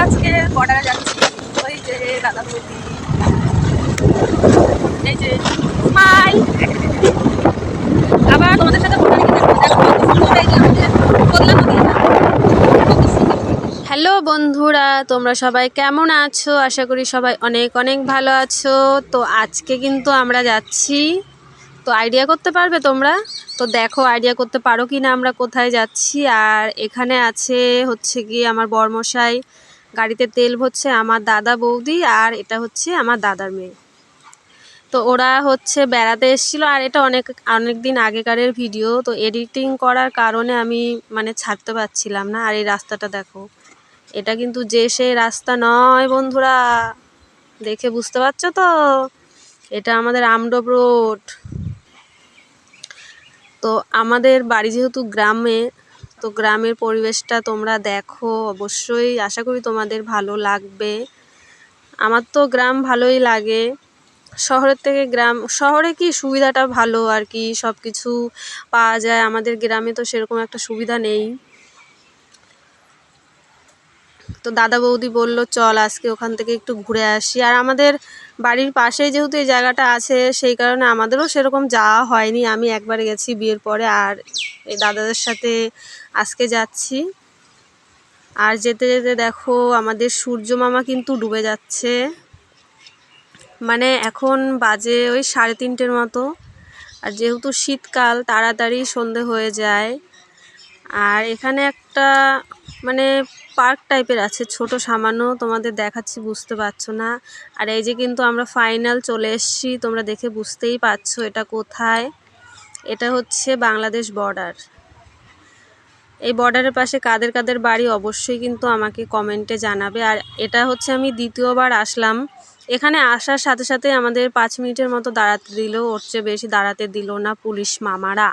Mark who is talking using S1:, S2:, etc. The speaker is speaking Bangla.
S1: আজকে বর্ডারে যাচ্ছি। ওই যে দাদা বৌদি, এই যে স্মাইল। আবার তোমাদের সাথে বর্ডারে গিয়ে দেখো কত সুন্দর এই যে আমাদের কল্যাণ নদী। হ্যালো বন্ধুরা, তোমরা সবাই কেমন আছো? আশা করি সবাই অনেক অনেক ভালো আছো। তো আজকে কিন্তু আমরা যাচ্ছি, তো আইডিয়া করতে পারবে তোমরা? তো দেখো আইডিয়া করতে পারো কি না আমরা কোথায় যাচ্ছি। আর এখানে আছে হচ্ছে গিয়ে আমার বরমশাই, গাড়িতে তেল ভরছে, আমার দাদা বৌদি, আর এটা হচ্ছে আমার দাদার মেয়ে। তো ওরা হচ্ছে বেড়াতে এসেছিলো। আর এটা অনেক অনেক দিন আগেকারের ভিডিও, তো এডিটিং করার কারণে আমি মানে ছাড়তে পারছিলাম না। আর এই রাস্তাটা দেখো, এটা কিন্তু যে সেই রাস্তা নয় বন্ধুরা, দেখে বুঝতে পারছো তো? এটা আমাদের আমডব রোড। তো আমাদের বাড়ি যেহেতু গ্রামে, তো গ্রামের পরিবেশটা তোমরা দেখো অবশ্যই, আশা করি তোমাদের ভালো লাগবে। আমার তো গ্রাম ভালোই লাগে, শহরের থেকে গ্রাম, শহরে কি সুবিধাটা ভালো আর কি, সব কিছু পাওয়া যায়। আমাদের গ্রামে তো সেরকম একটা সুবিধা নেই। তো দাদা বৌদি বলল চল আজকে ওখান থেকে একটু ঘুরে আসি। আর আমাদের বাড়ির পাশেই যেহেতু এই জায়গাটা আছে, সেই কারণে আমাদেরও সেরকম যাওয়া হয়নি। আমি একবারে গেছি বিয়ের পরে, আর এই দাদাদের সাথে আজকে যাচ্ছি। আর যেতে যেতে দেখো আমাদের সূর্য মামা কিন্তু ডুবে যাচ্ছে, মানে এখন বাজে ওই 3:30 মতো। আর যেহেতু শীতকাল তাড়াতাড়ি সন্ধে হয়ে যায়। আর এখানে একটা মানে পার্ক টাইপের আছে, ছোট সামান্য, তোমাদের দেখাচ্ছি বুঝতে পারছো না। আর এই যে কিন্তু আমরা ফাইনাল চলে এসেছি, তোমরা দেখে বুঝতেই পারছো এটা কোথায়। এটা হচ্ছে বাংলাদেশ বর্ডার। এই বর্ডারের পাশে কাদের কাদের বাড়ি অবশ্যই কিন্তু আমাকে কমেন্টে জানাবে। আর এটা হচ্ছে আমি দ্বিতীয়বার আসলাম। এখানে আসার সাথে সাথে আমাদের 5 মিনিটের মতো দাঁড়াতে দিল, ওর চেয়ে বেশি দাঁড়াতে দিল না পুলিশ মামারা।